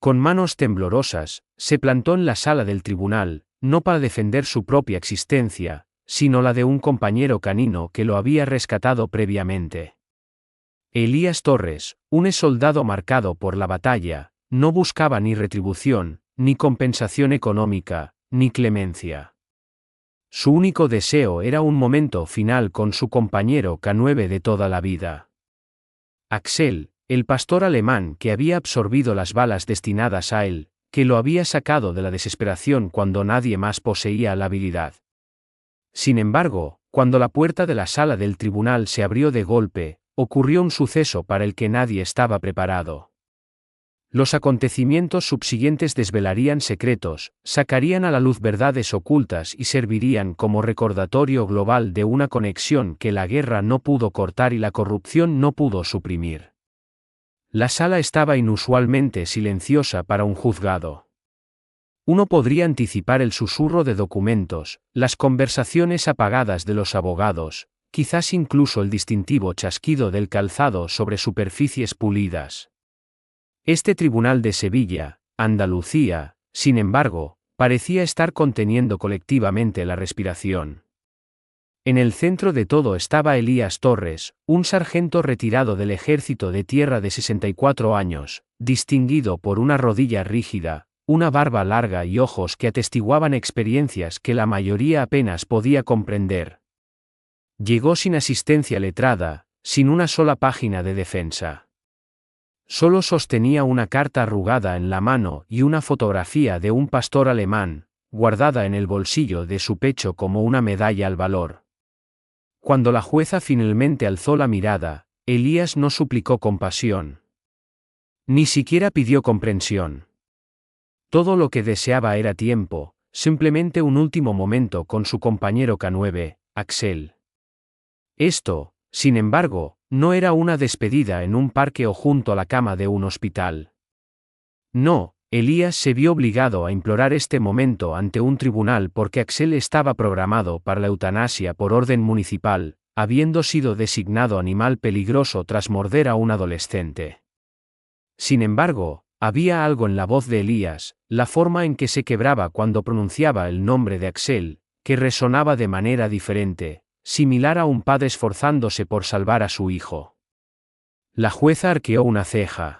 Con manos temblorosas, se plantó en la sala del tribunal, no para defender su propia existencia, sino la de un compañero canino que lo había rescatado previamente. Elías Torres, un exsoldado marcado por la batalla, no buscaba ni retribución, ni compensación económica, ni clemencia. Su único deseo era un momento final con su compañero K9 de toda la vida. Axel, el pastor alemán que había absorbido las balas destinadas a él, que lo había sacado de la desesperación cuando nadie más poseía la habilidad. Sin embargo, cuando la puerta de la sala del tribunal se abrió de golpe, ocurrió un suceso para el que nadie estaba preparado. Los acontecimientos subsiguientes desvelarían secretos, sacarían a la luz verdades ocultas y servirían como recordatorio global de una conexión que la guerra no pudo cortar y la corrupción no pudo suprimir. La sala estaba inusualmente silenciosa para un juzgado. Uno podría anticipar el susurro de documentos, las conversaciones apagadas de los abogados, quizás incluso el distintivo chasquido del calzado sobre superficies pulidas. Este tribunal de Sevilla, Andalucía, sin embargo, parecía estar conteniendo colectivamente la respiración. En el centro de todo estaba Elías Torres, un sargento retirado del ejército de tierra de 64 años, distinguido por una rodilla rígida, una barba larga y ojos que atestiguaban experiencias que la mayoría apenas podía comprender. Llegó sin asistencia letrada, sin una sola página de defensa. Solo sostenía una carta arrugada en la mano y una fotografía de un pastor alemán, guardada en el bolsillo de su pecho como una medalla al valor. Cuando la jueza finalmente alzó la mirada, Elías no suplicó compasión. Ni siquiera pidió comprensión. Todo lo que deseaba era tiempo, simplemente un último momento con su compañero K9, Axel. Esto, sin embargo, no era una despedida en un parque o junto a la cama de un hospital. No, Elías se vio obligado a implorar este momento ante un tribunal porque Axel estaba programado para la eutanasia por orden municipal, habiendo sido designado animal peligroso tras morder a un adolescente. Sin embargo, había algo en la voz de Elías, la forma en que se quebraba cuando pronunciaba el nombre de Axel, que resonaba de manera diferente, similar a un padre esforzándose por salvar a su hijo. La jueza arqueó una ceja.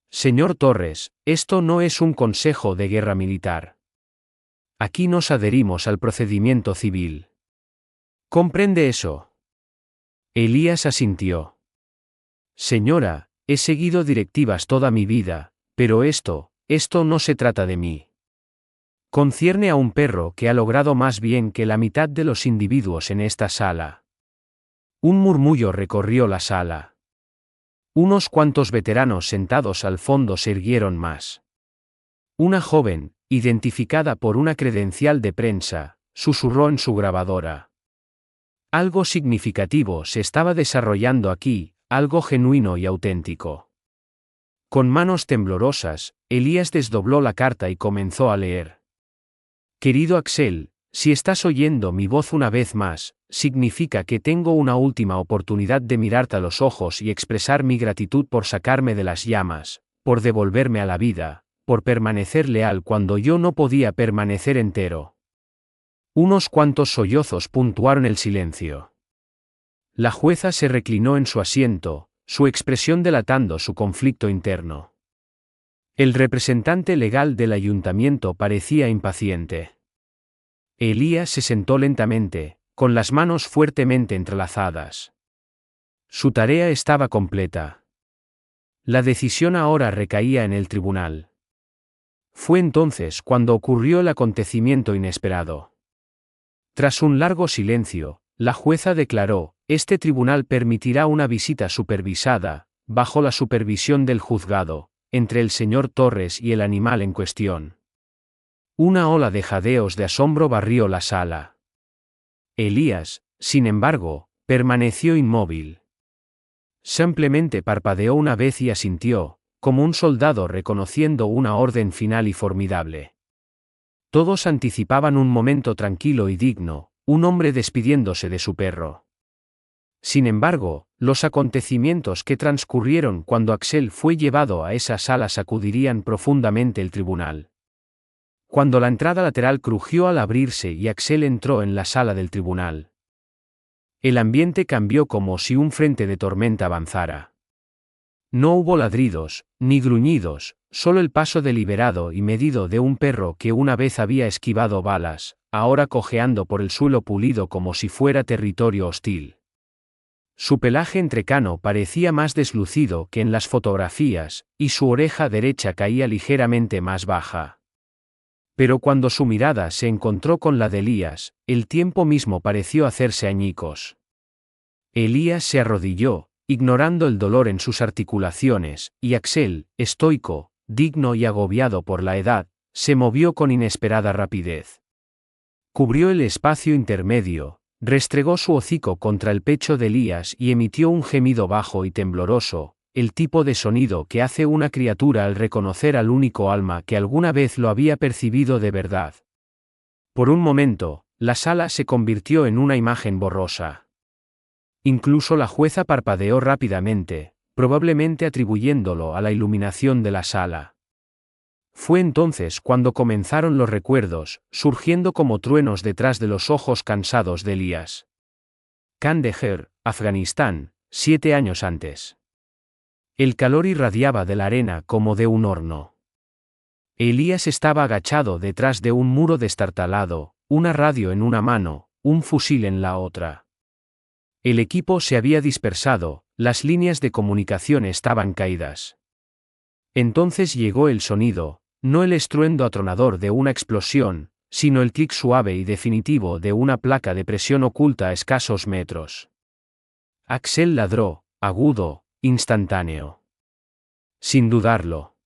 Señor Torres, esto no es un consejo de guerra militar. Aquí nos adherimos al procedimiento civil. ¿Comprende eso? Elías asintió. Señora, he seguido directivas toda mi vida, pero esto no se trata de mí. Concierne a un perro que ha logrado más bien que la mitad de los individuos en esta sala. Un murmullo recorrió la sala. Unos cuantos veteranos sentados al fondo se irguieron más. Una joven, identificada por una credencial de prensa, susurró en su grabadora. Algo significativo se estaba desarrollando aquí, algo genuino y auténtico. Con manos temblorosas, Elías desdobló la carta y comenzó a leer. Querido Axel, si estás oyendo mi voz una vez más, significa que tengo una última oportunidad de mirarte a los ojos y expresar mi gratitud por sacarme de las llamas, por devolverme a la vida, por permanecer leal cuando yo no podía permanecer entero. Unos cuantos sollozos puntuaron el silencio. La jueza se reclinó en su asiento, su expresión delatando su conflicto interno. El representante legal del ayuntamiento parecía impaciente. Elías se sentó lentamente, con las manos fuertemente entrelazadas. Su tarea estaba completa. La decisión ahora recaía en el tribunal. Fue entonces cuando ocurrió el acontecimiento inesperado. Tras un largo silencio, la jueza declaró: este tribunal permitirá una visita supervisada, bajo la supervisión del juzgado, entre el señor Torres y el animal en cuestión. Una ola de jadeos de asombro barrió la sala. Elías, sin embargo, permaneció inmóvil. Simplemente parpadeó una vez y asintió, como un soldado reconociendo una orden final y formidable. Todos anticipaban un momento tranquilo y digno, un hombre despidiéndose de su perro. Sin embargo, los acontecimientos que transcurrieron cuando Axel fue llevado a esa sala sacudirían profundamente el tribunal. Cuando la entrada lateral crujió al abrirse y Axel entró en la sala del tribunal, el ambiente cambió como si un frente de tormenta avanzara. No hubo ladridos, ni gruñidos, solo el paso deliberado y medido de un perro que una vez había esquivado balas, ahora cojeando por el suelo pulido como si fuera territorio hostil. Su pelaje entrecano parecía más deslucido que en las fotografías, y su oreja derecha caía ligeramente más baja. Pero cuando su mirada se encontró con la de Elías, el tiempo mismo pareció hacerse añicos. Elías se arrodilló, ignorando el dolor en sus articulaciones, y Axel, estoico, digno y agobiado por la edad, se movió con inesperada rapidez. Cubrió el espacio intermedio, restregó su hocico contra el pecho de Elías y emitió un gemido bajo y tembloroso, el tipo de sonido que hace una criatura al reconocer al único alma que alguna vez lo había percibido de verdad. Por un momento, la sala se convirtió en una imagen borrosa. Incluso la jueza parpadeó rápidamente, probablemente atribuyéndolo a la iluminación de la sala. Fue entonces cuando comenzaron los recuerdos, surgiendo como truenos detrás de los ojos cansados de Elías. Kandahar, Afganistán, 7 años antes. El calor irradiaba de la arena como de un horno. Elías estaba agachado detrás de un muro destartalado, una radio en una mano, un fusil en la otra. El equipo se había dispersado, las líneas de comunicación estaban caídas. Entonces llegó el sonido, no el estruendo atronador de una explosión, sino el clic suave y definitivo de una placa de presión oculta a escasos metros. Axel ladró, agudo, instantáneo. Sin dudarlo.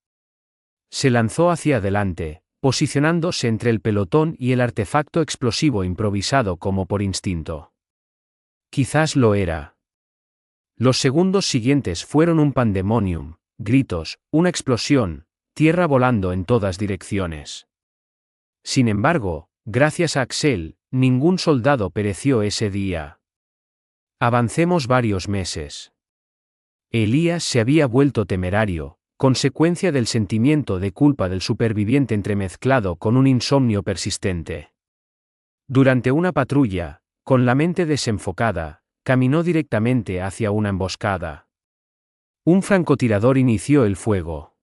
Se lanzó hacia adelante, posicionándose entre el pelotón y el artefacto explosivo improvisado como por instinto. Quizás lo era. Los segundos siguientes fueron un pandemonium, gritos, una explosión, tierra volando en todas direcciones. Sin embargo, gracias a Axel, ningún soldado pereció ese día. Avancemos varios meses. Elías se había vuelto temerario, consecuencia del sentimiento de culpa del superviviente entremezclado con un insomnio persistente. Durante una patrulla, con la mente desenfocada, caminó directamente hacia una emboscada. Un francotirador inició el fuego.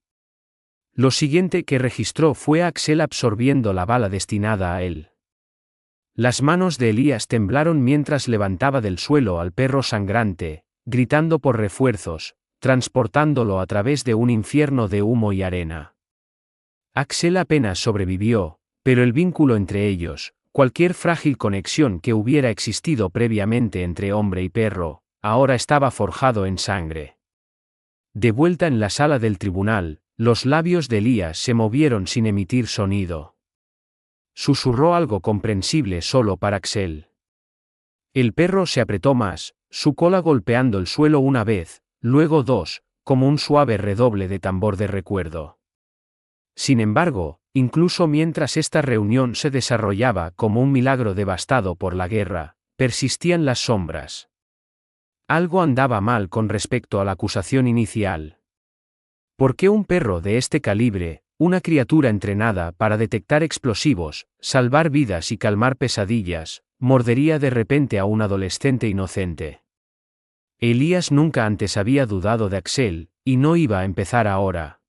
Lo siguiente que registró fue a Axel absorbiendo la bala destinada a él. Las manos de Elías temblaron mientras levantaba del suelo al perro sangrante, gritando por refuerzos, transportándolo a través de un infierno de humo y arena. Axel apenas sobrevivió, pero el vínculo entre ellos, cualquier frágil conexión que hubiera existido previamente entre hombre y perro, ahora estaba forjado en sangre. De vuelta en la sala del tribunal, los labios de Elías se movieron sin emitir sonido. Susurró algo comprensible solo para Axel. El perro se apretó más, su cola golpeando el suelo una vez, luego dos, como un suave redoble de tambor de recuerdo. Sin embargo, incluso mientras esta reunión se desarrollaba como un milagro devastado por la guerra, persistían las sombras. Algo andaba mal con respecto a la acusación inicial. ¿Por qué un perro de este calibre, una criatura entrenada para detectar explosivos, salvar vidas y calmar pesadillas, mordería de repente a un adolescente inocente? Elías nunca antes había dudado de Axel, y no iba a empezar ahora.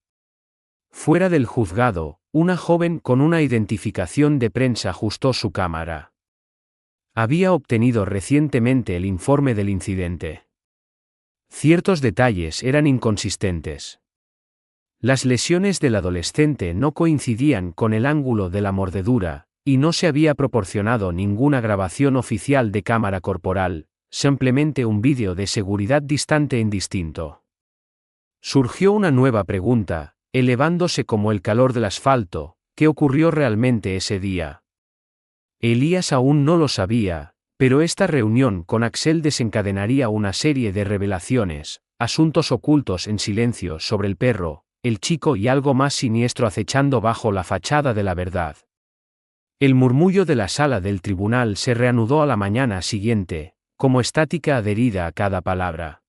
Fuera del juzgado, una joven con una identificación de prensa ajustó su cámara. Había obtenido recientemente el informe del incidente. Ciertos detalles eran inconsistentes. Las lesiones del adolescente no coincidían con el ángulo de la mordedura, y no se había proporcionado ninguna grabación oficial de cámara corporal, simplemente un vídeo de seguridad distante e indistinto. Surgió una nueva pregunta, elevándose como el calor del asfalto: ¿qué ocurrió realmente ese día? Elías aún no lo sabía, pero esta reunión con Axel desencadenaría una serie de revelaciones, asuntos ocultos en silencio sobre el perro, el chico y algo más siniestro acechando bajo la fachada de la verdad. El murmullo de la sala del tribunal se reanudó a la mañana siguiente, como estática adherida a cada palabra.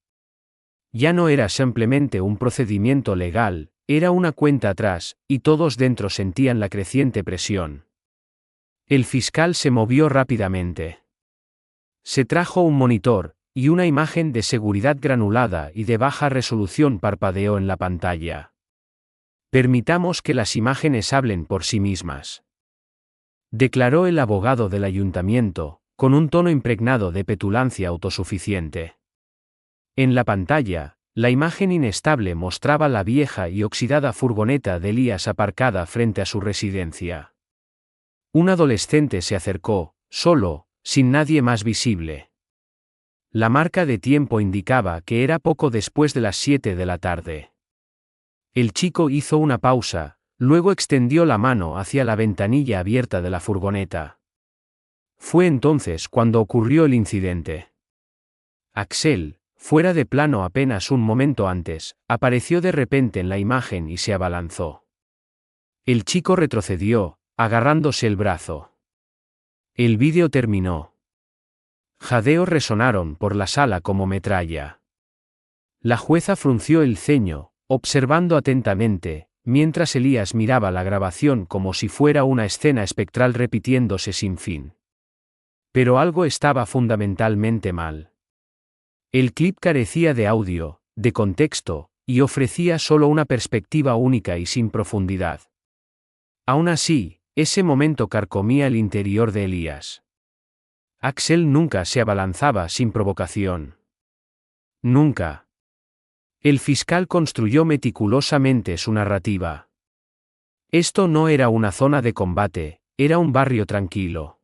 Ya no era simplemente un procedimiento legal, era una cuenta atrás, y todos dentro sentían la creciente presión. El fiscal se movió rápidamente. Se trajo un monitor, y una imagen de seguridad granulada y de baja resolución parpadeó en la pantalla. Permitamos que las imágenes hablen por sí mismas, declaró el abogado del ayuntamiento, con un tono impregnado de petulancia autosuficiente. En la pantalla, la imagen inestable mostraba la vieja y oxidada furgoneta de Elías aparcada frente a su residencia. Un adolescente se acercó, solo, sin nadie más visible. La marca de tiempo indicaba que era poco después de las 7 de la tarde. El chico hizo una pausa, luego extendió la mano hacia la ventanilla abierta de la furgoneta. Fue entonces cuando ocurrió el incidente. Axel, fuera de plano apenas un momento antes, apareció de repente en la imagen y se abalanzó. El chico retrocedió, agarrándose el brazo. El vídeo terminó. Jadeos resonaron por la sala como metralla. La jueza frunció el ceño, observando atentamente, mientras Elías miraba la grabación como si fuera una escena espectral repitiéndose sin fin. Pero algo estaba fundamentalmente mal. El clip carecía de audio, de contexto, y ofrecía solo una perspectiva única y sin profundidad. Aún así, ese momento carcomía el interior de Elías. Axel nunca se abalanzaba sin provocación. Nunca. El fiscal construyó meticulosamente su narrativa. Esto no era una zona de combate, era un barrio tranquilo.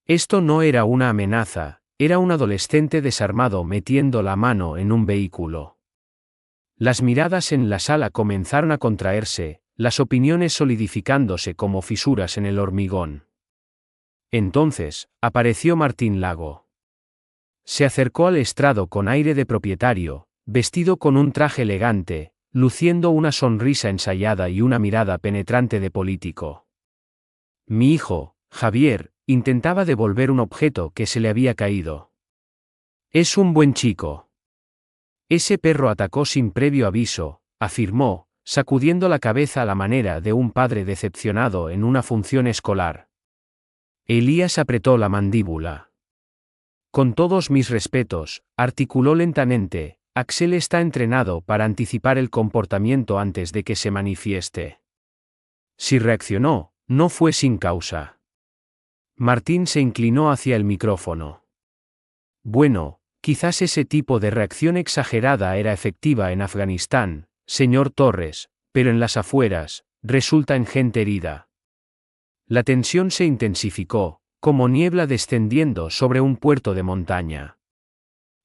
Esto no era una amenaza, era un adolescente desarmado metiendo la mano en un vehículo. Las miradas en la sala comenzaron a contraerse, las opiniones solidificándose como fisuras en el hormigón. Entonces, apareció Martín Lago. Se acercó al estrado con aire de propietario, vestido con un traje elegante, luciendo una sonrisa ensayada y una mirada penetrante de político. Mi hijo, Javier, intentaba devolver un objeto que se le había caído. Es un buen chico. Ese perro atacó sin previo aviso, afirmó, sacudiendo la cabeza a la manera de un padre decepcionado en una función escolar. Elías apretó la mandíbula. Con todos mis respetos, articuló lentamente, Axel está entrenado para anticipar el comportamiento antes de que se manifieste. Si reaccionó, no fue sin causa. Martín se inclinó hacia el micrófono. Bueno, quizás ese tipo de reacción exagerada era efectiva en Afganistán, señor Torres, pero en las afueras, resulta en gente herida. La tensión se intensificó, como niebla descendiendo sobre un puerto de montaña.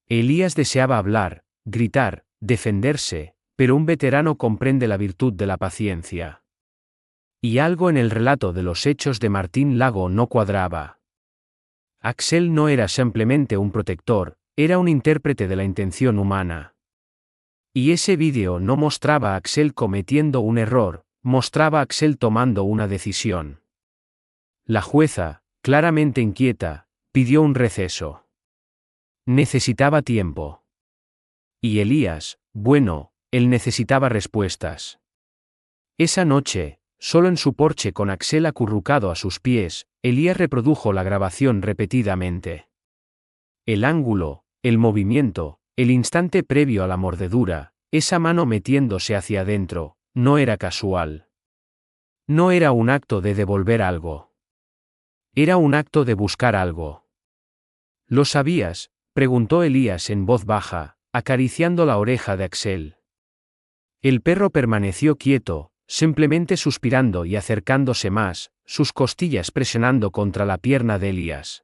Elías deseaba hablar, gritar, defenderse, pero un veterano comprende la virtud de la paciencia. Y algo en el relato de los hechos de Martín Lago no cuadraba. Axel no era simplemente un protector, era un intérprete de la intención humana. Y ese vídeo no mostraba a Axel cometiendo un error, mostraba a Axel tomando una decisión. La jueza, claramente inquieta, pidió un receso. Necesitaba tiempo. Y Elías, bueno, él necesitaba respuestas. Esa noche, solo en su porche con Axel acurrucado a sus pies, Elías reprodujo la grabación repetidamente. El ángulo, el movimiento, el instante previo a la mordedura, esa mano metiéndose hacia adentro, no era casual. No era un acto de devolver algo. Era un acto de buscar algo. ¿Lo sabías?, preguntó Elías en voz baja, acariciando la oreja de Axel. El perro permaneció quieto, simplemente suspirando y acercándose más, sus costillas presionando contra la pierna de Elías.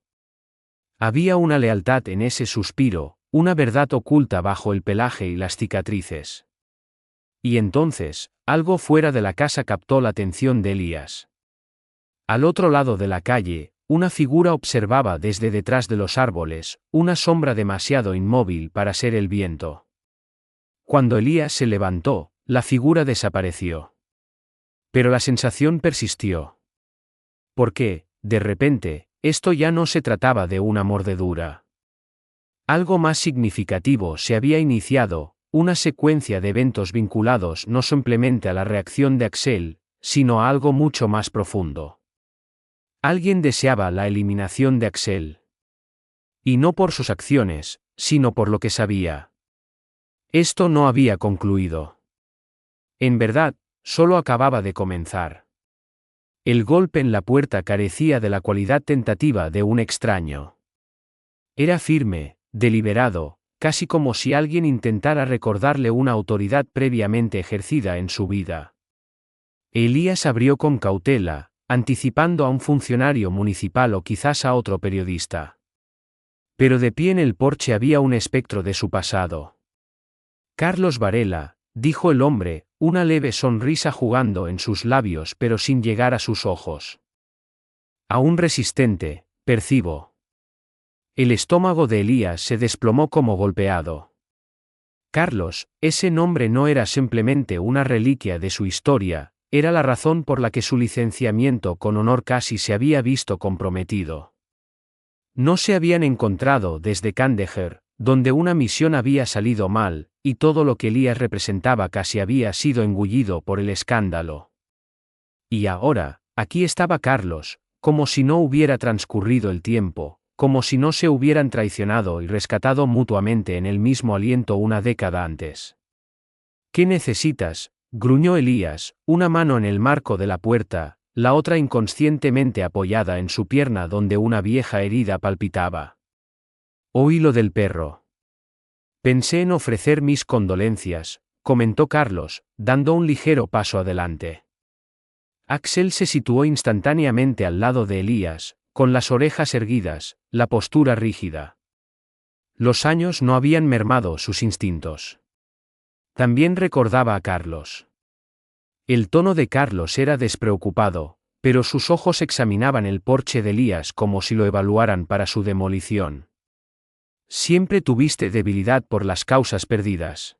Había una lealtad en ese suspiro, una verdad oculta bajo el pelaje y las cicatrices. Y entonces, algo fuera de la casa captó la atención de Elías. Al otro lado de la calle, una figura observaba desde detrás de los árboles, una sombra demasiado inmóvil para ser el viento. Cuando Elías se levantó, la figura desapareció. Pero la sensación persistió. Porque, de repente, esto ya no se trataba de una mordedura. Algo más significativo se había iniciado, una secuencia de eventos vinculados no simplemente a la reacción de Axel, sino a algo mucho más profundo. Alguien deseaba la eliminación de Axel. Y no por sus acciones, sino por lo que sabía. Esto no había concluido. En verdad, solo acababa de comenzar. El golpe en la puerta carecía de la cualidad tentativa de un extraño. Era firme, deliberado, casi como si alguien intentara recordarle una autoridad previamente ejercida en su vida. Elías abrió con cautela, anticipando a un funcionario municipal o quizás a otro periodista. Pero de pie en el porche había un espectro de su pasado. Carlos Varela, dijo el hombre, una leve sonrisa jugando en sus labios pero sin llegar a sus ojos. Aún resistente, percibo. El estómago de Elías se desplomó como golpeado. Carlos, ese nombre no era simplemente una reliquia de su historia, era la razón por la que su licenciamiento con honor casi se había visto comprometido. No se habían encontrado desde Kandahar, donde una misión había salido mal, y todo lo que Elías representaba casi había sido engullido por el escándalo. Y ahora, aquí estaba Carlos, como si no hubiera transcurrido el tiempo, como si no se hubieran traicionado y rescatado mutuamente en el mismo aliento una década antes. ¿Qué necesitas?, gruñó Elías, una mano en el marco de la puerta, la otra inconscientemente apoyada en su pierna donde una vieja herida palpitaba. Oí lo del perro. Pensé en ofrecer mis condolencias, comentó Carlos, dando un ligero paso adelante. Axel se situó instantáneamente al lado de Elías, con las orejas erguidas, la postura rígida. Los años no habían mermado sus instintos. También recordaba a Carlos. El tono de Carlos era despreocupado, pero sus ojos examinaban el porche de Elías como si lo evaluaran para su demolición. Siempre tuviste debilidad por las causas perdidas.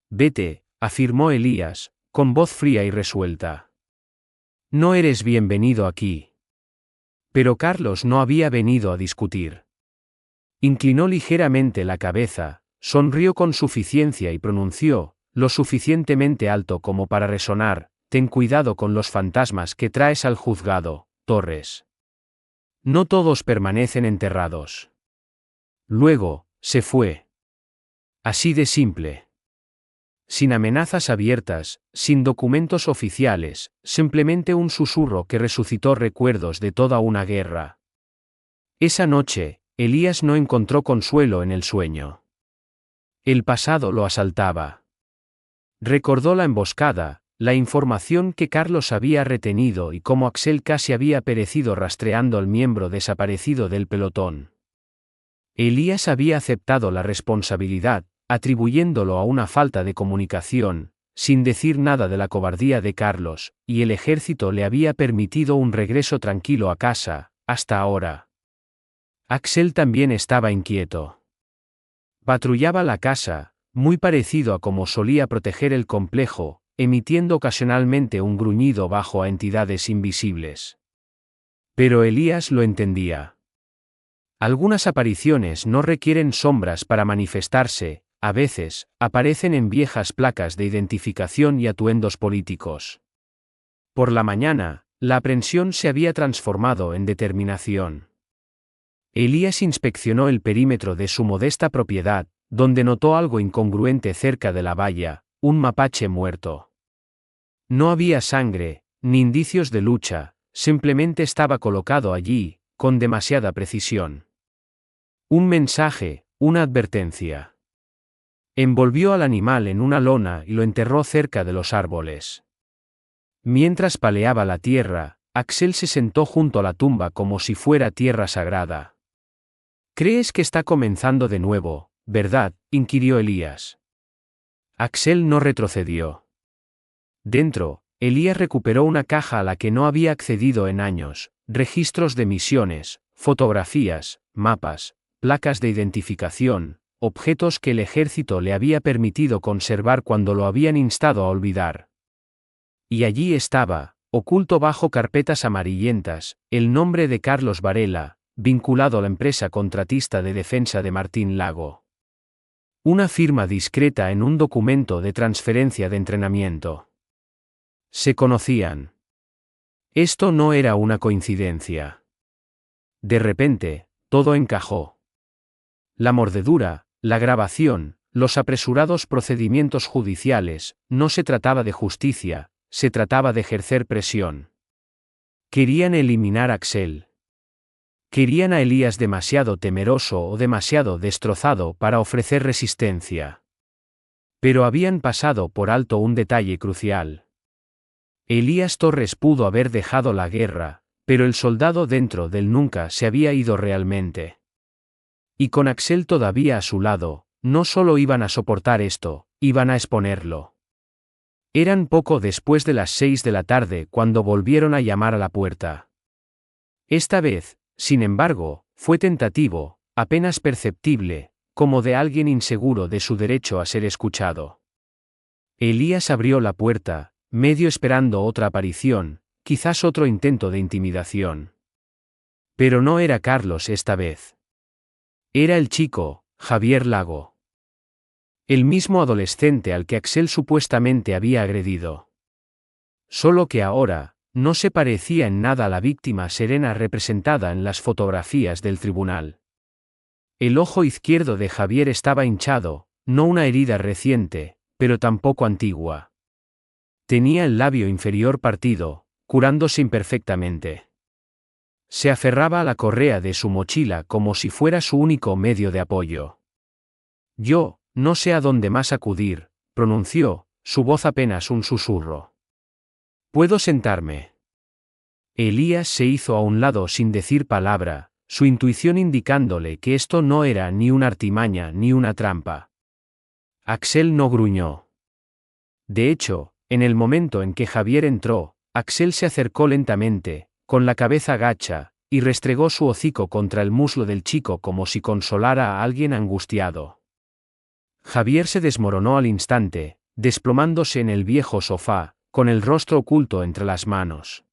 Vete, afirmó Elías, con voz fría y resuelta. No eres bienvenido aquí. Pero Carlos no había venido a discutir. Inclinó ligeramente la cabeza, sonrió con suficiencia y pronunció, lo suficientemente alto como para resonar: ten cuidado con los fantasmas que traes al juzgado, Torres. No todos permanecen enterrados. Luego, se fue. Así de simple. Sin amenazas abiertas, sin documentos oficiales, simplemente un susurro que resucitó recuerdos de toda una guerra. Esa noche, Elías no encontró consuelo en el sueño. El pasado lo asaltaba. Recordó la emboscada, la información que Carlos había retenido y cómo Axel casi había perecido rastreando al miembro desaparecido del pelotón. Elías había aceptado la responsabilidad, atribuyéndolo a una falta de comunicación, sin decir nada de la cobardía de Carlos, y el ejército le había permitido un regreso tranquilo a casa, hasta ahora. Axel también estaba inquieto. Patrullaba la casa, muy parecido a como solía proteger el complejo, emitiendo ocasionalmente un gruñido bajo a entidades invisibles. Pero Elías lo entendía. Algunas apariciones no requieren sombras para manifestarse, a veces, aparecen en viejas placas de identificación y atuendos políticos. Por la mañana, la aprensión se había transformado en determinación. Elías inspeccionó el perímetro de su modesta propiedad, donde notó algo incongruente cerca de la valla: un mapache muerto. No había sangre, ni indicios de lucha, simplemente estaba colocado allí, con demasiada precisión. Un mensaje, una advertencia. Envolvió al animal en una lona y lo enterró cerca de los árboles. Mientras paleaba la tierra, Axel se sentó junto a la tumba como si fuera tierra sagrada. ¿Crees que está comenzando de nuevo, verdad?, inquirió Elías. Axel no retrocedió. Dentro, Elías recuperó una caja a la que no había accedido en años: registros de misiones, fotografías, mapas, placas de identificación, objetos que el ejército le había permitido conservar cuando lo habían instado a olvidar. Y allí estaba, oculto bajo carpetas amarillentas, el nombre de Carlos Varela, vinculado a la empresa contratista de defensa de Martín Lago. Una firma discreta en un documento de transferencia de entrenamiento. Se conocían. Esto no era una coincidencia. De repente, todo encajó. La mordedura, la grabación, los apresurados procedimientos judiciales, no se trataba de justicia, se trataba de ejercer presión. Querían eliminar a Axel. Querían a Elías demasiado temeroso o demasiado destrozado para ofrecer resistencia. Pero habían pasado por alto un detalle crucial. Elías Torres pudo haber dejado la guerra, pero el soldado dentro del nunca se había ido realmente. Y con Axel todavía a su lado, no solo iban a soportar esto, iban a exponerlo. Eran poco después de las 6 de la tarde cuando volvieron a llamar a la puerta. Esta vez, sin embargo, fue tentativo, apenas perceptible, como de alguien inseguro de su derecho a ser escuchado. Elías abrió la puerta, medio esperando otra aparición, quizás otro intento de intimidación. Pero no era Carlos esta vez. Era el chico, Javier Lago. El mismo adolescente al que Axel supuestamente había agredido. Solo que ahora, no se parecía en nada a la víctima serena representada en las fotografías del tribunal. El ojo izquierdo de Javier estaba hinchado, no una herida reciente, pero tampoco antigua. Tenía el labio inferior partido, curándose imperfectamente. Se aferraba a la correa de su mochila como si fuera su único medio de apoyo. Yo, no sé a dónde más acudir, pronunció, su voz apenas un susurro. ¿Puedo sentarme? Elías se hizo a un lado sin decir palabra, su intuición indicándole que esto no era ni una artimaña ni una trampa. Axel no gruñó. De hecho, en el momento en que Javier entró, Axel se acercó lentamente, con la cabeza gacha, y restregó su hocico contra el muslo del chico como si consolara a alguien angustiado. Javier se desmoronó al instante, desplomándose en el viejo sofá, con el rostro oculto entre las manos.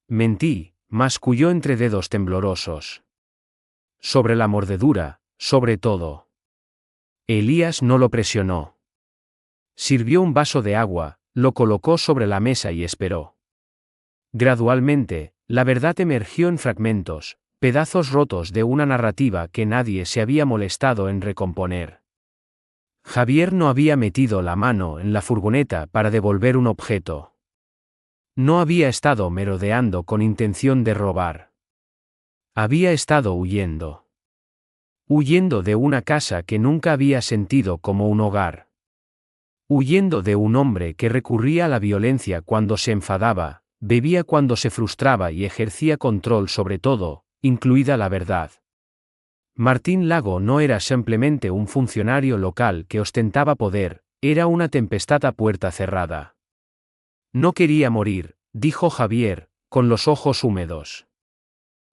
Mentí, masculló entre dedos temblorosos. Sobre la mordedura, sobre todo. Elías no lo presionó. Sirvió un vaso de agua, lo colocó sobre la mesa y esperó. Gradualmente, la verdad emergió en fragmentos, pedazos rotos de una narrativa que nadie se había molestado en recomponer. Javier no había metido la mano en la furgoneta para devolver un objeto. No había estado merodeando con intención de robar. Había estado huyendo. Huyendo de una casa que nunca había sentido como un hogar. Huyendo de un hombre que recurría a la violencia cuando se enfadaba, bebía cuando se frustraba y ejercía control sobre todo, incluida la verdad. Martín Lago no era simplemente un funcionario local que ostentaba poder, era una tempestad a puerta cerrada. No quería morir, dijo Javier, con los ojos húmedos.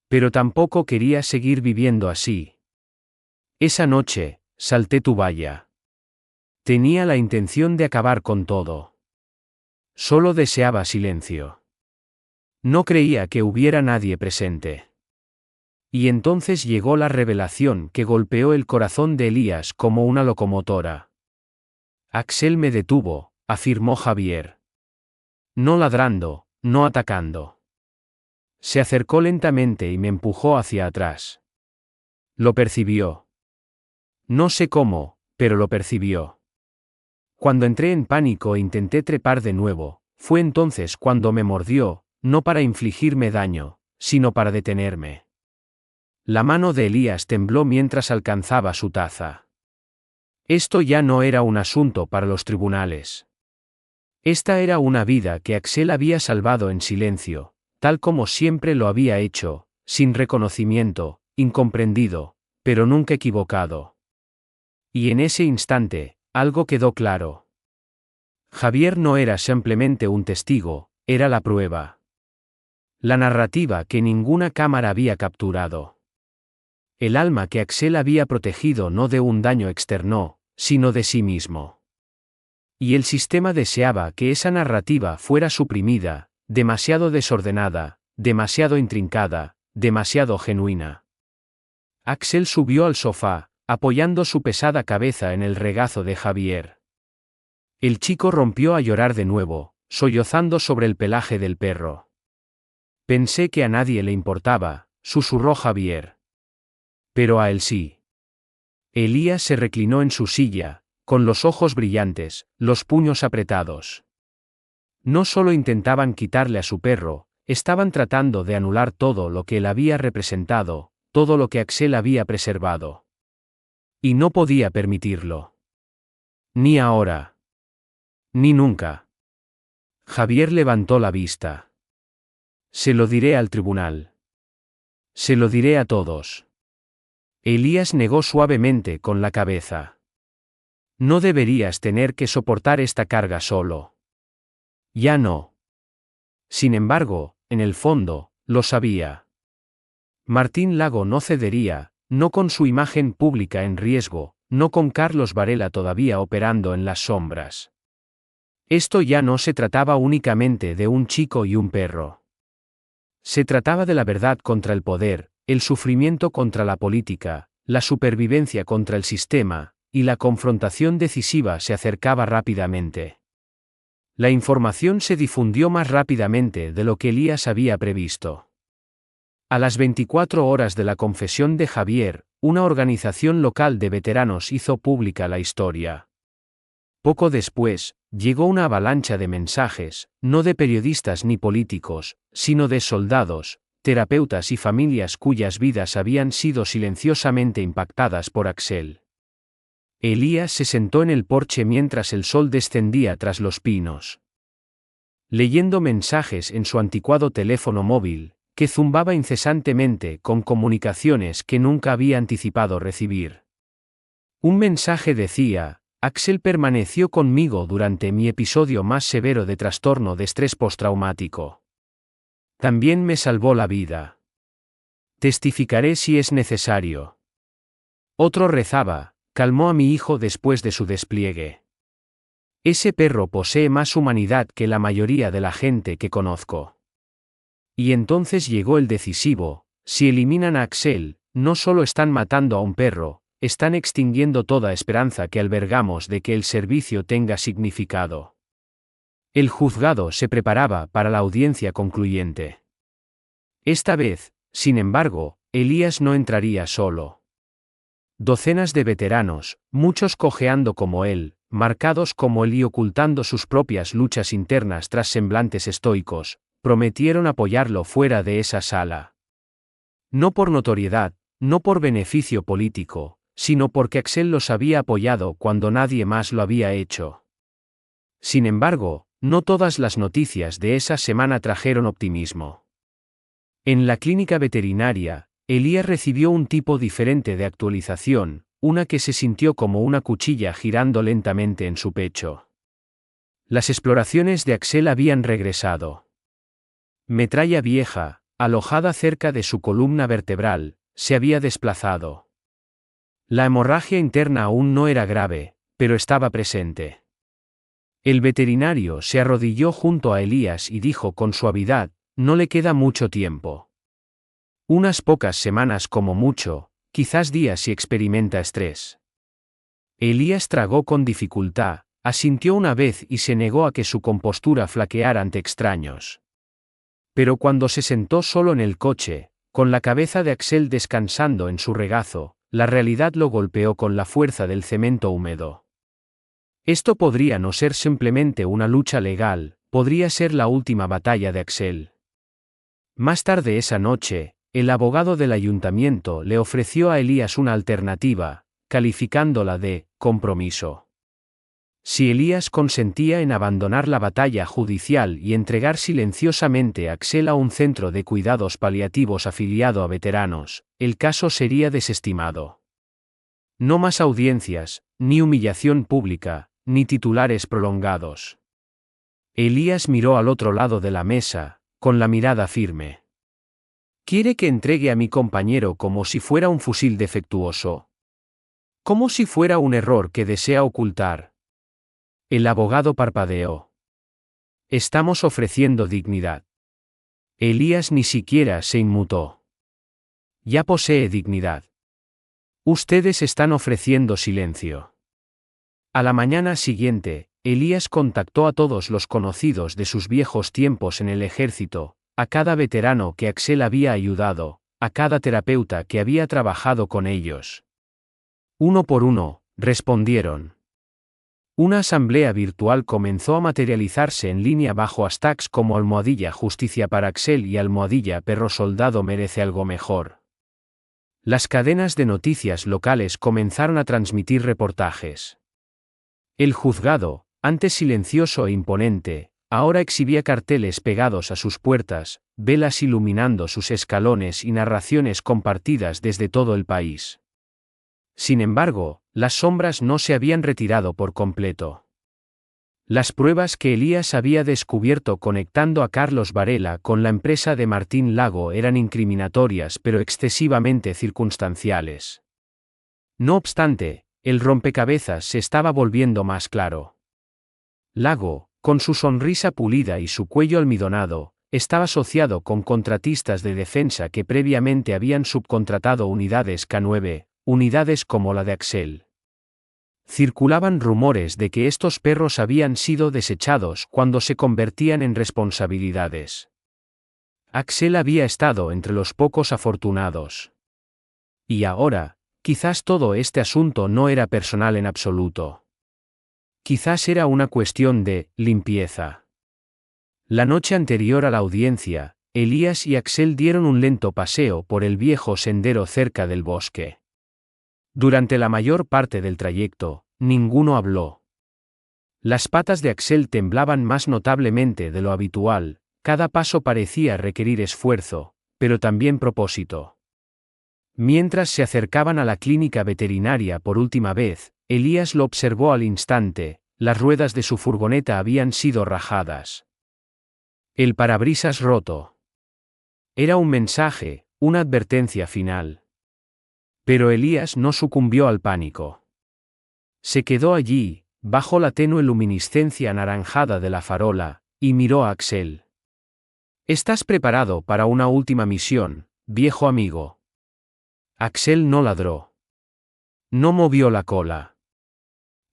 Pero tampoco quería seguir viviendo así. Esa noche, salté tu valla. Tenía la intención de acabar con todo. Solo deseaba silencio. No creía que hubiera nadie presente. Y entonces llegó la revelación que golpeó el corazón de Elías como una locomotora. Axel me detuvo, afirmó Javier. No ladrando, no atacando. Se acercó lentamente y me empujó hacia atrás. Lo percibió. No sé cómo, pero lo percibió. Cuando entré en pánico e intenté trepar de nuevo, fue entonces cuando me mordió, no para infligirme daño, sino para detenerme. La mano de Elías tembló mientras alcanzaba su taza. Esto ya no era un asunto para los tribunales. Esta era una vida que Axel había salvado en silencio, tal como siempre lo había hecho, sin reconocimiento, incomprendido, pero nunca equivocado. Y en ese instante, algo quedó claro. Javier no era simplemente un testigo, era la prueba. La narrativa que ninguna cámara había capturado. El alma que Axel había protegido no de un daño externo, sino de sí mismo. Y el sistema deseaba que esa narrativa fuera suprimida, demasiado desordenada, demasiado intrincada, demasiado genuina. Axel subió al sofá, apoyando su pesada cabeza en el regazo de Javier. El chico rompió a llorar de nuevo, sollozando sobre el pelaje del perro. Pensé que a nadie le importaba, susurró Javier. Pero a él sí. Elías se reclinó en su silla, con los ojos brillantes, los puños apretados. No solo intentaban quitarle a su perro, estaban tratando de anular todo lo que él había representado, todo lo que Axel había preservado. Y no podía permitirlo. Ni ahora. Ni nunca. Javier levantó la vista. Se lo diré al tribunal. Se lo diré a todos. Elías negó suavemente con la cabeza. No deberías tener que soportar esta carga solo. Ya no. Sin embargo, en el fondo, lo sabía. Martín Lago no cedería, no con su imagen pública en riesgo, no con Carlos Varela todavía operando en las sombras. Esto ya no se trataba únicamente de un chico y un perro. Se trataba de la verdad contra el poder, el sufrimiento contra la política, la supervivencia contra el sistema, y la confrontación decisiva se acercaba rápidamente. La información se difundió más rápidamente de lo que Elías había previsto. A las 24 horas de la confesión de Javier, una organización local de veteranos hizo pública la historia. Poco después, llegó una avalancha de mensajes, no de periodistas ni políticos, sino de soldados, terapeutas y familias cuyas vidas habían sido silenciosamente impactadas por Axel. Elías se sentó en el porche mientras el sol descendía tras los pinos. Leyendo mensajes en su anticuado teléfono móvil, que zumbaba incesantemente con comunicaciones que nunca había anticipado recibir. Un mensaje decía: Axel permaneció conmigo durante mi episodio más severo de trastorno de estrés postraumático. También me salvó la vida. Testificaré si es necesario. Otro rezaba: calmó a mi hijo después de su despliegue. Ese perro posee más humanidad que la mayoría de la gente que conozco. Y entonces llegó el decisivo: si eliminan a Axel, no solo están matando a un perro, están extinguiendo toda esperanza que albergamos de que el servicio tenga significado. El juzgado se preparaba para la audiencia concluyente. Esta vez, sin embargo, Elías no entraría solo. Docenas de veteranos, muchos cojeando como él, marcados como él y ocultando sus propias luchas internas tras semblantes estoicos, prometieron apoyarlo fuera de esa sala. No por notoriedad, no por beneficio político, sino porque Axel los había apoyado cuando nadie más lo había hecho. Sin embargo, no todas las noticias de esa semana trajeron optimismo. En la clínica veterinaria, Elías recibió un tipo diferente de actualización, una que se sintió como una cuchilla girando lentamente en su pecho. Las exploraciones de Axel habían regresado. Metralla vieja, alojada cerca de su columna vertebral, se había desplazado. La hemorragia interna aún no era grave, pero estaba presente. El veterinario se arrodilló junto a Elías y dijo con suavidad: no le queda mucho tiempo. Unas pocas semanas como mucho, quizás días si experimenta estrés. Elías tragó con dificultad, asintió una vez y se negó a que su compostura flaqueara ante extraños. Pero cuando se sentó solo en el coche, con la cabeza de Axel descansando en su regazo, la realidad lo golpeó con la fuerza del cemento húmedo. Esto podría no ser simplemente una lucha legal, podría ser la última batalla de Axel. Más tarde esa noche, el abogado del ayuntamiento le ofreció a Elías una alternativa, calificándola de compromiso. Si Elías consentía en abandonar la batalla judicial y entregar silenciosamente a Axel a un centro de cuidados paliativos afiliado a veteranos, el caso sería desestimado. No más audiencias, ni humillación pública, ni titulares prolongados. Elías miró al otro lado de la mesa, con la mirada firme. ¿Quiere que entregue a mi compañero como si fuera un fusil defectuoso? ¿Como si fuera un error que desea ocultar? El abogado parpadeó. Estamos ofreciendo dignidad. Elías ni siquiera se inmutó. Ya posee dignidad. Ustedes están ofreciendo silencio. A la mañana siguiente, Elías contactó a todos los conocidos de sus viejos tiempos en el ejército, a cada veterano que Axel había ayudado, a cada terapeuta que había trabajado con ellos. Uno por uno, respondieron. Una asamblea virtual comenzó a materializarse en línea bajo hashtags como almohadilla justicia para Axel y almohadilla perro soldado merece algo mejor. Las cadenas de noticias locales comenzaron a transmitir reportajes. El juzgado, antes silencioso e imponente, ahora exhibía carteles pegados a sus puertas, velas iluminando sus escalones y narraciones compartidas desde todo el país. Sin embargo, las sombras no se habían retirado por completo. Las pruebas que Elías había descubierto conectando a Carlos Varela con la empresa de Martín Lago eran incriminatorias pero excesivamente circunstanciales. No obstante, el rompecabezas se estaba volviendo más claro. Lago, con su sonrisa pulida y su cuello almidonado, estaba asociado con contratistas de defensa que previamente habían subcontratado unidades K9, unidades como la de Axel. Circulaban rumores de que estos perros habían sido desechados cuando se convertían en responsabilidades. Axel había estado entre los pocos afortunados. Y ahora, quizás todo este asunto no era personal en absoluto. Quizás era una cuestión de limpieza. La noche anterior a la audiencia, Elías y Axel dieron un lento paseo por el viejo sendero cerca del bosque. Durante la mayor parte del trayecto, ninguno habló. Las patas de Axel temblaban más notablemente de lo habitual, cada paso parecía requerir esfuerzo, pero también propósito. Mientras se acercaban a la clínica veterinaria por última vez, Elías lo observó al instante, las ruedas de su furgoneta habían sido rajadas. El parabrisas roto. Era un mensaje, una advertencia final. Pero Elías no sucumbió al pánico. Se quedó allí, bajo la tenue luminiscencia anaranjada de la farola, y miró a Axel. ¿Estás preparado para una última misión, viejo amigo? Axel no ladró. No movió la cola.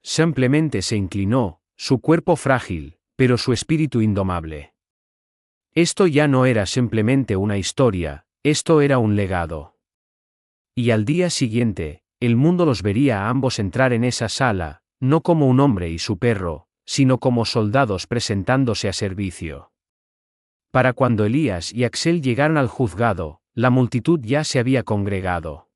Simplemente se inclinó, su cuerpo frágil, pero su espíritu indomable. Esto ya no era simplemente una historia, esto era un legado. Y al día siguiente, el mundo los vería a ambos entrar en esa sala, no como un hombre y su perro, sino como soldados presentándose a servicio. Para cuando Elías y Axel llegaron al juzgado, la multitud ya se había congregado.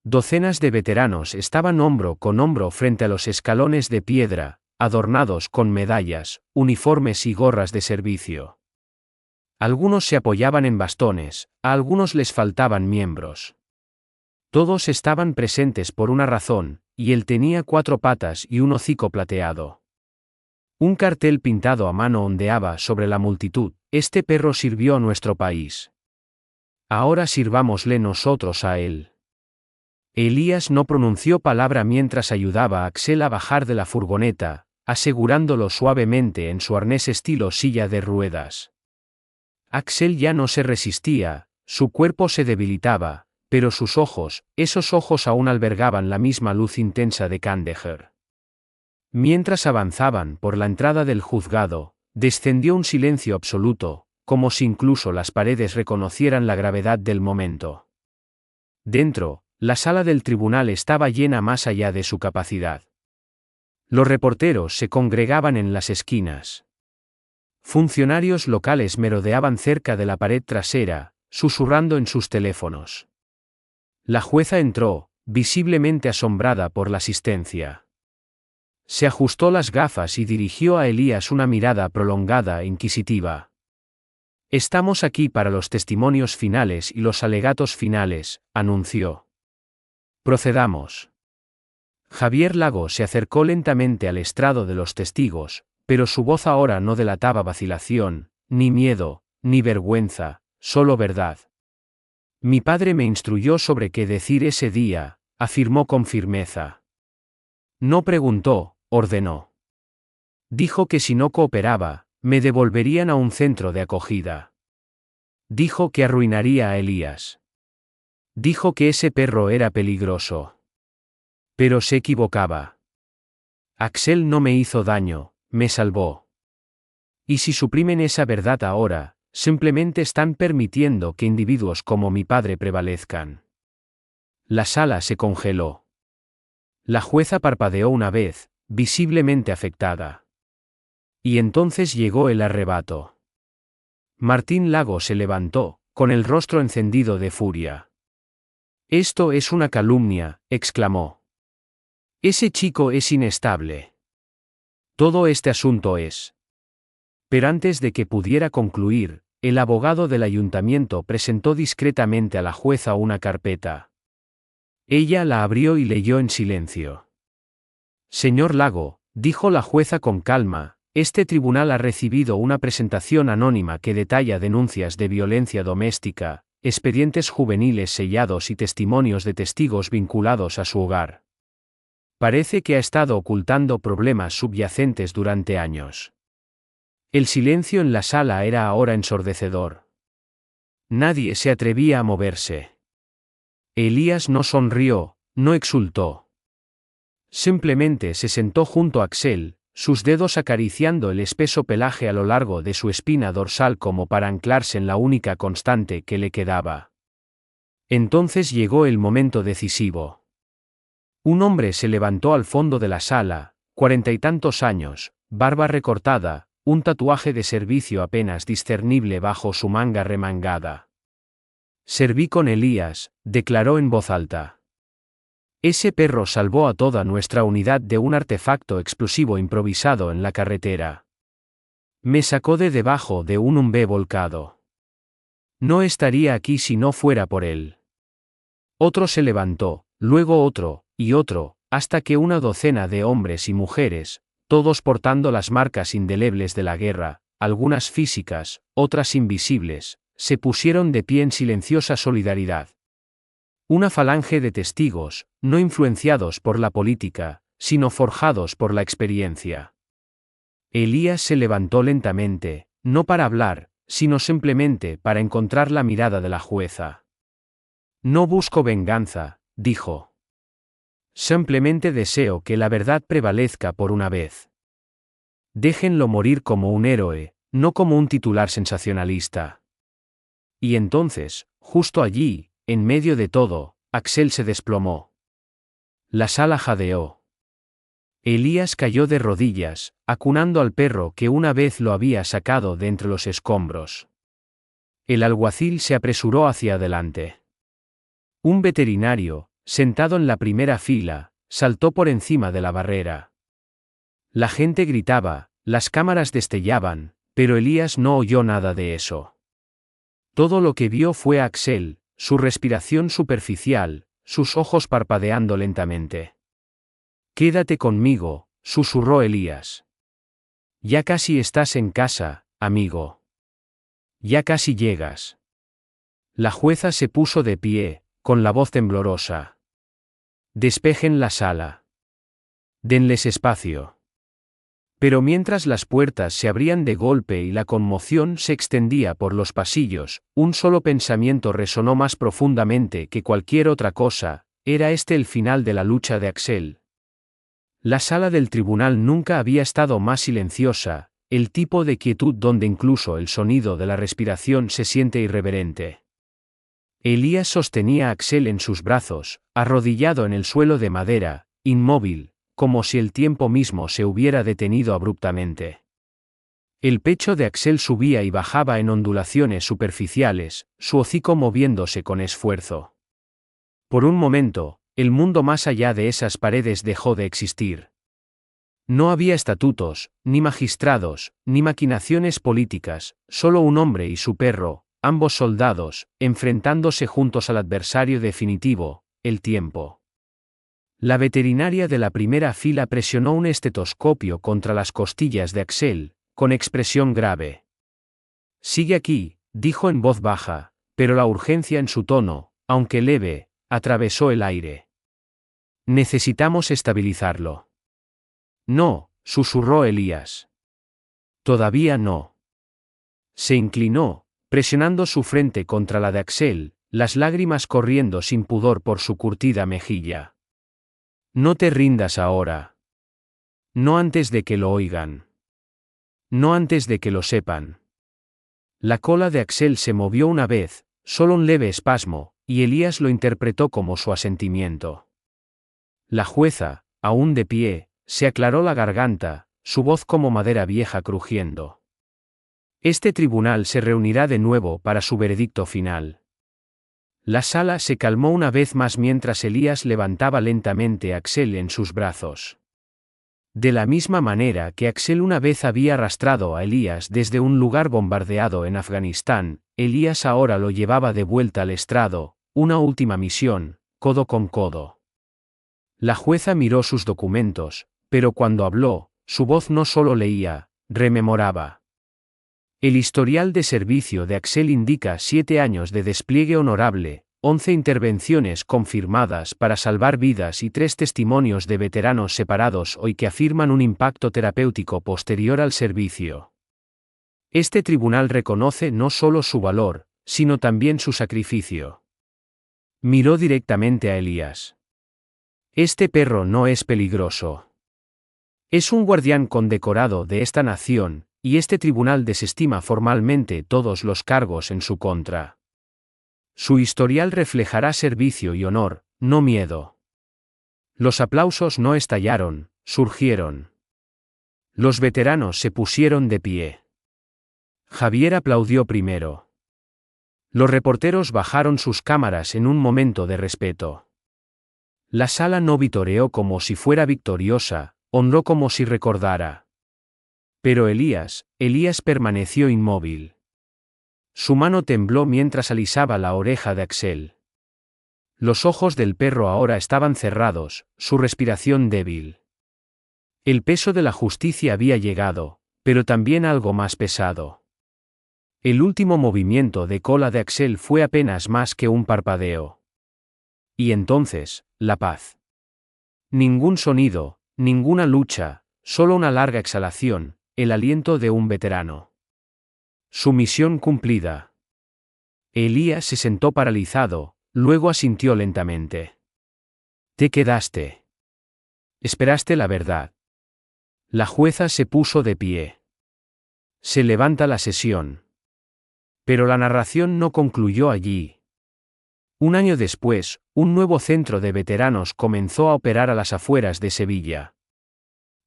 Docenas de veteranos estaban hombro con hombro frente a los escalones de piedra, adornados con medallas, uniformes y gorras de servicio. Algunos se apoyaban en bastones, a algunos les faltaban miembros. Todos estaban presentes por una razón, y él tenía 4 patas y un hocico plateado. Un cartel pintado a mano ondeaba sobre la multitud: este perro sirvió a nuestro país. Ahora sirvámosle nosotros a él. Elías no pronunció palabra mientras ayudaba a Axel a bajar de la furgoneta, asegurándolo suavemente en su arnés estilo silla de ruedas. Axel ya no se resistía, su cuerpo se debilitaba, pero sus ojos, esos ojos aún albergaban la misma luz intensa de Kandahar. Mientras avanzaban por la entrada del juzgado, descendió un silencio absoluto, como si incluso las paredes reconocieran la gravedad del momento. Dentro, la sala del tribunal estaba llena más allá de su capacidad. Los reporteros se congregaban en las esquinas. Funcionarios locales merodeaban cerca de la pared trasera, susurrando en sus teléfonos. La jueza entró, visiblemente asombrada por la asistencia. Se ajustó las gafas y dirigió a Elías una mirada prolongada e inquisitiva. Estamos aquí para los testimonios finales y los alegatos finales, anunció. Procedamos. Javier Lago se acercó lentamente al estrado de los testigos, pero su voz ahora no delataba vacilación, ni miedo, ni vergüenza, solo verdad. Mi padre me instruyó sobre qué decir ese día, afirmó con firmeza. No preguntó, ordenó. Dijo que si no cooperaba, me devolverían a un centro de acogida. Dijo que arruinaría a Elías. Dijo que ese perro era peligroso. Pero se equivocaba. Axel no me hizo daño, me salvó. Y si suprimen esa verdad ahora, simplemente están permitiendo que individuos como mi padre prevalezcan. La sala se congeló. La jueza parpadeó una vez, visiblemente afectada. Y entonces llegó el arrebato. Martín Lago se levantó, con el rostro encendido de furia. Esto es una calumnia, exclamó. Ese chico es inestable. Todo este asunto es. Pero antes de que pudiera concluir, el abogado del ayuntamiento presentó discretamente a la jueza una carpeta. Ella la abrió y leyó en silencio. Señor Lago, dijo la jueza con calma, este tribunal ha recibido una presentación anónima que detalla denuncias de violencia doméstica, expedientes juveniles sellados y testimonios de testigos vinculados a su hogar. Parece que ha estado ocultando problemas subyacentes durante años. El silencio en la sala era ahora ensordecedor. Nadie se atrevía a moverse. Elías no sonrió, no exultó. Simplemente se sentó junto a Axel, sus dedos acariciando el espeso pelaje a lo largo de su espina dorsal como para anclarse en la única constante que le quedaba. Entonces llegó el momento decisivo. Un hombre se levantó al fondo de la sala, 40 y tantos años, barba recortada, un tatuaje de servicio apenas discernible bajo su manga remangada. Serví con Elías, declaró en voz alta. Ese perro salvó a toda nuestra unidad de un artefacto explosivo improvisado en la carretera. Me sacó de debajo de un Humvee volcado. No estaría aquí si no fuera por él. Otro se levantó, luego otro, y otro, hasta que una docena de hombres y mujeres, todos portando las marcas indelebles de la guerra, algunas físicas, otras invisibles, se pusieron de pie en silenciosa solidaridad. Una falange de testigos, no influenciados por la política, sino forjados por la experiencia. Elías se levantó lentamente, no para hablar, sino simplemente para encontrar la mirada de la jueza. No busco venganza, dijo. Simplemente deseo que la verdad prevalezca por una vez. Déjenlo morir como un héroe, no como un titular sensacionalista. Y entonces, justo allí, en medio de todo, Axel se desplomó. La sala jadeó. Elías cayó de rodillas, acunando al perro que una vez lo había sacado de entre los escombros. El alguacil se apresuró hacia adelante. Un veterinario, sentado en la primera fila, saltó por encima de la barrera. La gente gritaba, las cámaras destellaban, pero Elías no oyó nada de eso. Todo lo que vio fue a Axel, su respiración superficial, sus ojos parpadeando lentamente. Quédate conmigo, susurró Elías. Ya casi estás en casa, amigo. Ya casi llegas. La jueza se puso de pie, con la voz temblorosa. Despejen la sala. Denles espacio. Pero mientras las puertas se abrían de golpe y la conmoción se extendía por los pasillos, un solo pensamiento resonó más profundamente que cualquier otra cosa, ¿era este el final de la lucha de Axel? La sala del tribunal nunca había estado más silenciosa, el tipo de quietud donde incluso el sonido de la respiración se siente irreverente. Elías sostenía a Axel en sus brazos, arrodillado en el suelo de madera, inmóvil, como si el tiempo mismo se hubiera detenido abruptamente. El pecho de Axel subía y bajaba en ondulaciones superficiales, su hocico moviéndose con esfuerzo. Por un momento, el mundo más allá de esas paredes dejó de existir. No había estatutos, ni magistrados, ni maquinaciones políticas, solo un hombre y su perro, ambos soldados, enfrentándose juntos al adversario definitivo, el tiempo. La veterinaria de la primera fila presionó un estetoscopio contra las costillas de Axel, con expresión grave. Sigue aquí, dijo en voz baja, pero la urgencia en su tono, aunque leve, atravesó el aire. Necesitamos estabilizarlo. No, susurró Elías. Todavía no. Se inclinó, presionando su frente contra la de Axel, las lágrimas corriendo sin pudor por su curtida mejilla. No te rindas ahora. No antes de que lo oigan. No antes de que lo sepan. La cola de Axel se movió una vez, solo un leve espasmo, y Elías lo interpretó como su asentimiento. La jueza, aún de pie, se aclaró la garganta, su voz como madera vieja crujiendo. Este tribunal se reunirá de nuevo para su veredicto final. La sala se calmó una vez más mientras Elías levantaba lentamente a Axel en sus brazos. De la misma manera que Axel una vez había arrastrado a Elías desde un lugar bombardeado en Afganistán, Elías ahora lo llevaba de vuelta al estrado, una última misión, codo con codo. La jueza miró sus documentos, pero cuando habló, su voz no solo leía, rememoraba. El historial de servicio de Axel indica 7 años de despliegue honorable, 11 intervenciones confirmadas para salvar vidas y 3 testimonios de veteranos separados hoy que afirman un impacto terapéutico posterior al servicio. Este tribunal reconoce no solo su valor, sino también su sacrificio. Miró directamente a Elías. Este perro no es peligroso. Es un guardián condecorado de esta nación, y este tribunal desestima formalmente todos los cargos en su contra. Su historial reflejará servicio y honor, no miedo. Los aplausos no estallaron, surgieron. Los veteranos se pusieron de pie. Javier aplaudió primero. Los reporteros bajaron sus cámaras en un momento de respeto. La sala no vitoreó como si fuera victoriosa, honró como si recordara. Pero Elías permaneció inmóvil. Su mano tembló mientras alisaba la oreja de Axel. Los ojos del perro ahora estaban cerrados, su respiración débil. El peso de la justicia había llegado, pero también algo más pesado. El último movimiento de cola de Axel fue apenas más que un parpadeo. Y entonces, la paz. Ningún sonido, ninguna lucha, solo una larga exhalación, el aliento de un veterano. Su misión cumplida. Elías se sentó paralizado, luego asintió lentamente. Te quedaste. Esperaste la verdad. La jueza se puso de pie. Se levanta la sesión. Pero la narración no concluyó allí. Un año después, un nuevo centro de veteranos comenzó a operar a las afueras de Sevilla.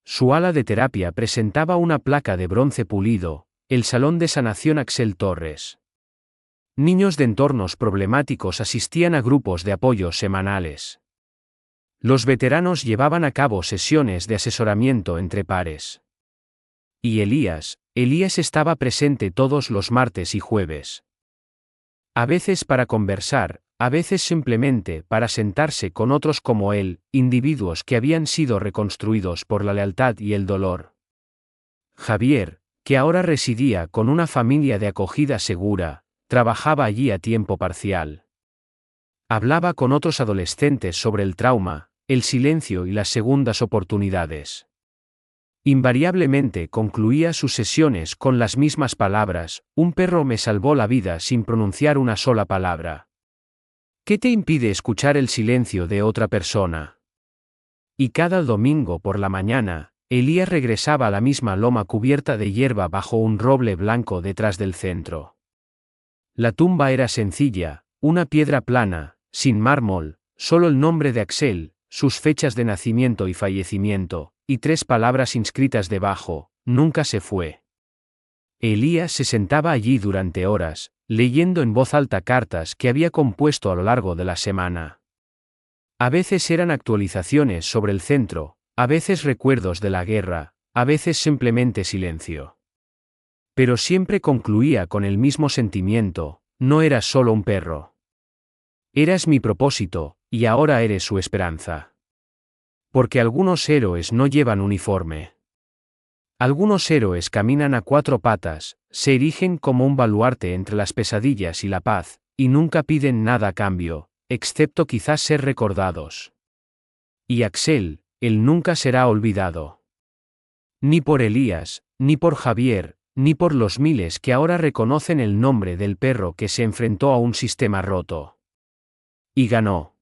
Su ala de terapia presentaba una placa de bronce pulido, el Salón de Sanación Axel Torres. Niños de entornos problemáticos asistían a grupos de apoyo semanales. Los veteranos llevaban a cabo sesiones de asesoramiento entre pares. Y Elías estaba presente todos los martes y jueves. A veces para conversar, a veces simplemente para sentarse con otros como él, individuos que habían sido reconstruidos por la lealtad y el dolor. Javier, que ahora residía con una familia de acogida segura, trabajaba allí a tiempo parcial. Hablaba con otros adolescentes sobre el trauma, el silencio y las segundas oportunidades. Invariablemente concluía sus sesiones con las mismas palabras: un perro me salvó la vida sin pronunciar una sola palabra. ¿Qué te impide escuchar el silencio de otra persona? Y cada domingo por la mañana, Elías regresaba a la misma loma cubierta de hierba bajo un roble blanco detrás del centro. La tumba era sencilla, una piedra plana, sin mármol, solo el nombre de Axel, sus fechas de nacimiento y fallecimiento, y 3 palabras inscritas debajo: nunca se fue. Elías se sentaba allí durante horas, leyendo en voz alta cartas que había compuesto a lo largo de la semana. A veces eran actualizaciones sobre el centro, a veces recuerdos de la guerra, a veces simplemente silencio. Pero siempre concluía con el mismo sentimiento: no eras solo un perro. Eras mi propósito, y ahora eres su esperanza. Porque algunos héroes no llevan uniforme. Algunos héroes caminan a 4 patas, se erigen como un baluarte entre las pesadillas y la paz, y nunca piden nada a cambio, excepto quizás ser recordados. Y Axel, él nunca será olvidado. Ni por Elías, ni por Javier, ni por los miles que ahora reconocen el nombre del perro que se enfrentó a un sistema roto. Y ganó.